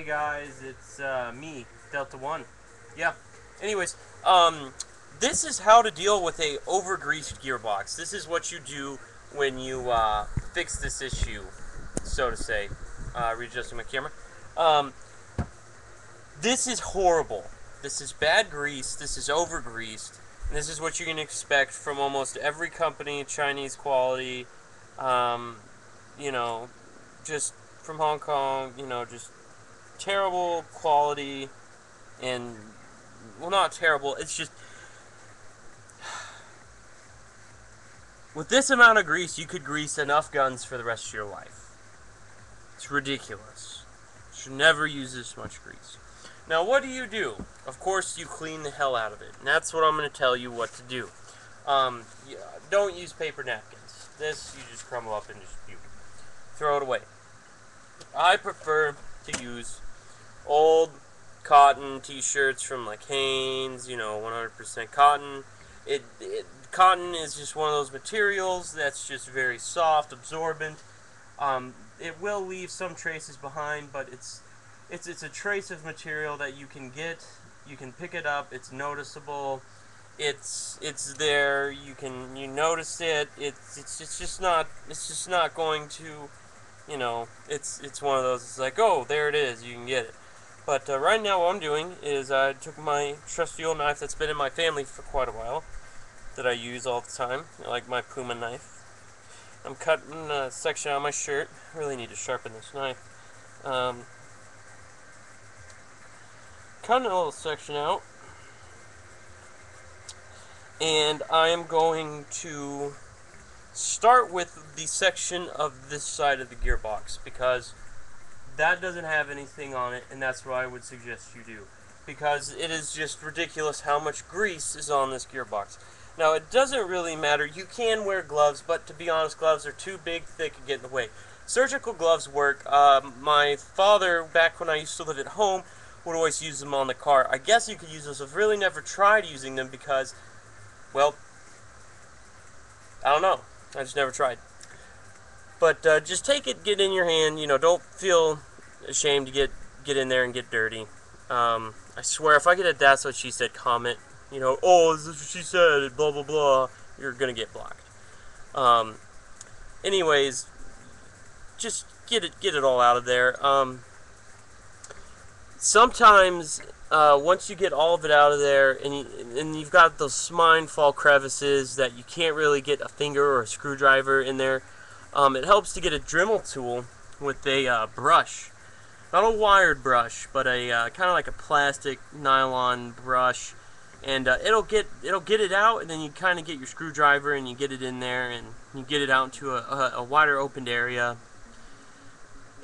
Hey guys, it's me, Delta One. Yeah. Anyways, this is how to deal with a over-greased gearbox. This is what you do when you fix this issue, so to say. Readjusting my camera. This is horrible. This is bad grease. This is over-greased. And this is what you can expect from almost every company, Chinese quality. You know, just from Hong Kong. You know, just terrible quality, and well, not terrible, it's just with this amount of grease you could grease enough guns for the rest of your life. It's ridiculous. You should never use this much grease. Now what do? Of course you clean the hell out of it, and that's what I'm going to tell you what to do. Don't use paper napkins. This you just crumble up and just throw it away. I prefer to use old cotton t-shirts from like Hanes, you know, 100% cotton. Cotton is just one of those materials that's just very soft, absorbent. It will leave some traces behind, but it's a trace of material that you can get. You can pick it up. It's noticeable. It's there. You notice it. It's just not going to, you know. It's one of those. It's like, oh, there it is. You can get it. But right now what I'm doing is I took my trusty old knife that's been in my family for quite a while, that I use all the time, like my Puma knife. I'm cutting a section out of my shirt. I really need to sharpen this knife. Cutting a little section out, and I am going to start with the section of this side of the gearbox, because that doesn't have anything on it, and that's what I would suggest you do, because it is just ridiculous how much grease is on this gearbox. Now, it doesn't really matter. You can wear gloves, but to be honest, gloves are too big, thick, and get in the way. Surgical gloves work. My father, back when I used to live at home, would always use them on the car. I guess you could use those. I've really never tried using them because, well, I don't know. I just never tried. But just take it, get in your hand. You know, don't feel ashamed to get in there and get dirty. I swear, if I get a "that's what she said" comment, you know, oh, this is what she said, blah blah blah, you're gonna get blocked. Anyways, just get it all out of there. Sometimes once you get all of it out of there, and you've got those smine-fall crevices that you can't really get a finger or a screwdriver in there. It helps to get a Dremel tool with a brush, not a wired brush, but a kind of like a plastic nylon brush, and it'll get it out, and then you kind of get your screwdriver and you get it in there, and you get it out into a wider opened area,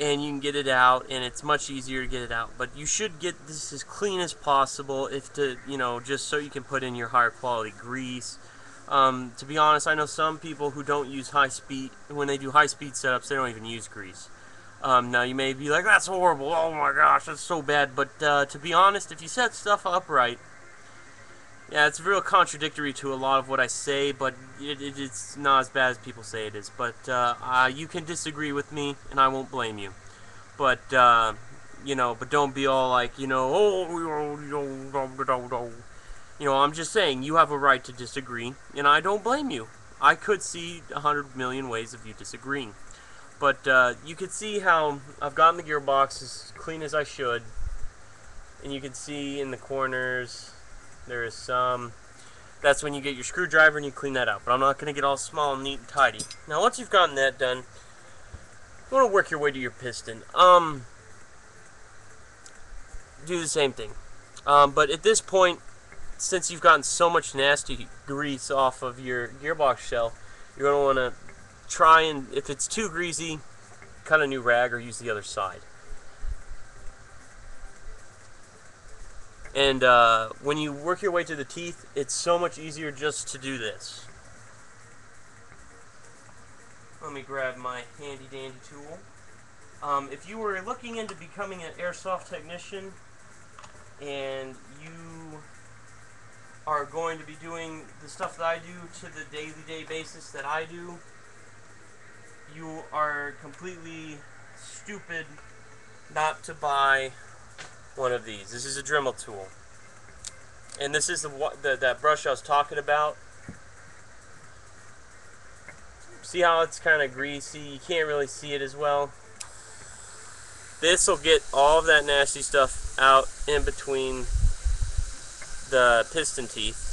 and you can get it out, and it's much easier to get it out. But you should get this as clean as possible, just so you can put in your higher quality grease. To be honest, I know some people who don't use high speed. When they do high speed setups, they don't even use grease. Now you may be like, that's horrible, oh my gosh, that's so bad. But to be honest, if you set stuff up right, yeah, it's real contradictory to a lot of what I say, but it's not as bad as people say it is. But you can disagree with me, and I won't blame you. But but don't be all like, I'm just saying, you have a right to disagree, and I don't blame you. I could see 100 million ways of you disagreeing. But you can see how I've gotten the gearbox as clean as I should, and you can see in the corners there is some. That's when you get your screwdriver and you clean that out. But I'm not going to get all small and neat and tidy. Now, once you've gotten that done, you want to work your way to your piston. Do the same thing. But at this point, since you've gotten so much nasty grease off of your gearbox shell, you're going to want to try and, if it's too greasy, cut a new rag or use the other side. And when you work your way to the teeth, it's so much easier just to do this. Let me grab my handy dandy tool. If you were looking into becoming an airsoft technician, and you are going to be doing the stuff that I do to the daily basis that I do, you are completely stupid not to buy one of these. This is a Dremel tool. And this is that brush I was talking about. See how it's kind of greasy? You can't really see it as well. This will get all of that nasty stuff out in between the piston teeth.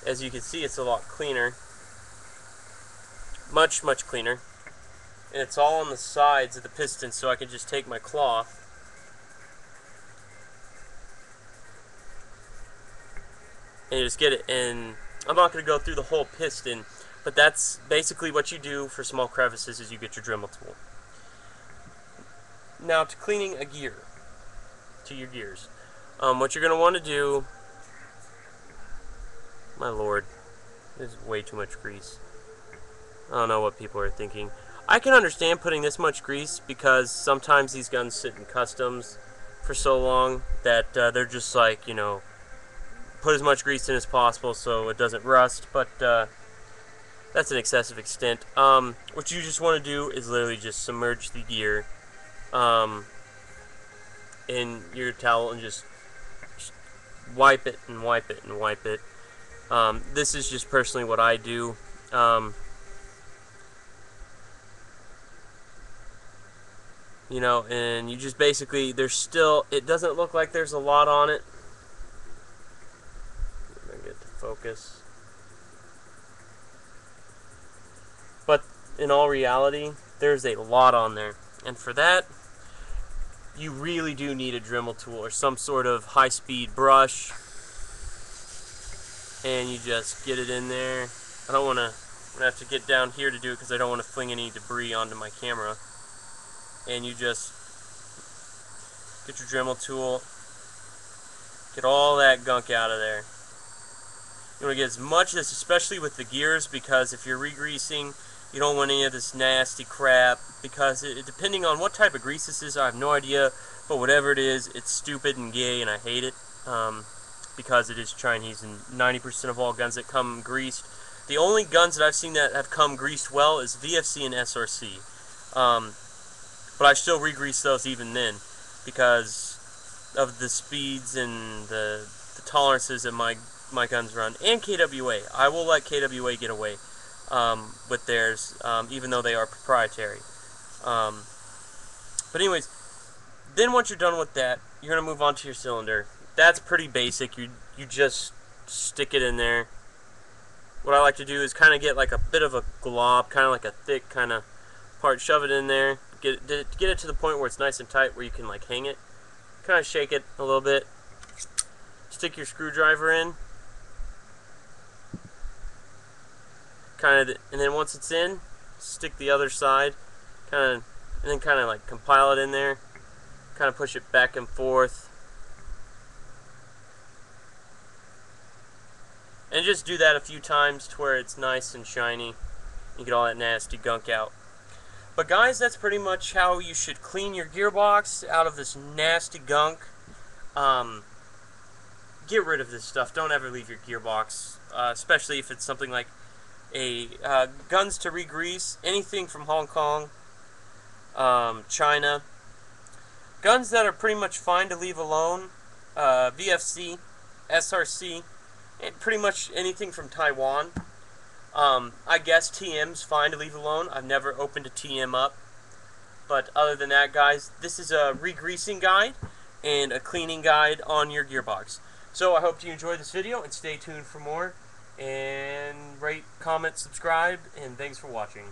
As you can see, it's a lot cleaner. Much, much cleaner. And it's all on the sides of the piston, so I can just take my cloth and you just get it. And I'm not going to go through the whole piston, but that's basically what you do for small crevices is you get your Dremel tool. Now to cleaning a gear, to your gears. What you're going to want to do, my lord, there's way too much grease. I don't know what people are thinking. I can understand putting this much grease because sometimes these guns sit in customs for so long that they're just like, you know, put as much grease in as possible so it doesn't rust, but that's an excessive extent. What you just want to do is literally just submerge the gear in your towel and just wipe it and wipe it and wipe it. This is just personally what I do. You know, and you just basically, there's still, it doesn't look like there's a lot on it. Let me get to focus. But in all reality, there's a lot on there. And for that, you really do need a Dremel tool or some sort of high-speed brush. And you just get it in there. I don't want to, I'm going to have to get down here to do it because I don't want to fling any debris onto my camera. And you just get your Dremel tool, get all that gunk out of there. You want to get as much of this, especially with the gears, because if you're regreasing, you don't want any of this nasty crap, because depending on what type of grease this is, I have no idea, but whatever it is, it's stupid and gay, and I hate it, because it is Chinese, and 90% of all guns that come greased, the only guns that I've seen that have come greased well is VFC and SRC. But I still regrease those even then because of the speeds and the tolerances that my guns run. And KWA. I will let KWA get away with theirs, even though they are proprietary. But anyways, then once you're done with that, you're going to move on to your cylinder. That's pretty basic. You just stick it in there. What I like to do is kind of get like a bit of a glob, kind of like a thick kind of part, shove it in there. Get it to the point where it's nice and tight where you can like hang it. Kind of shake it a little bit. Stick your screwdriver in. And then once it's in, stick the other side. And then kind of like compile it in there. Kind of push it back and forth. And just do that a few times to where it's nice and shiny. You get all that nasty gunk out. But guys, that's pretty much how you should clean your gearbox out of this nasty gunk. Get rid of this stuff. Don't ever leave your gearbox, especially if it's something like a guns to regrease, anything from Hong Kong, China. Guns that are pretty much fine to leave alone, VFC, SRC, and pretty much anything from Taiwan. I guess TM's fine to leave alone. I've never opened a TM up. But other than that, guys, this is a regreasing guide and a cleaning guide on your gearbox. So I hope you enjoyed this video and stay tuned for more. And rate, comment, subscribe, and thanks for watching.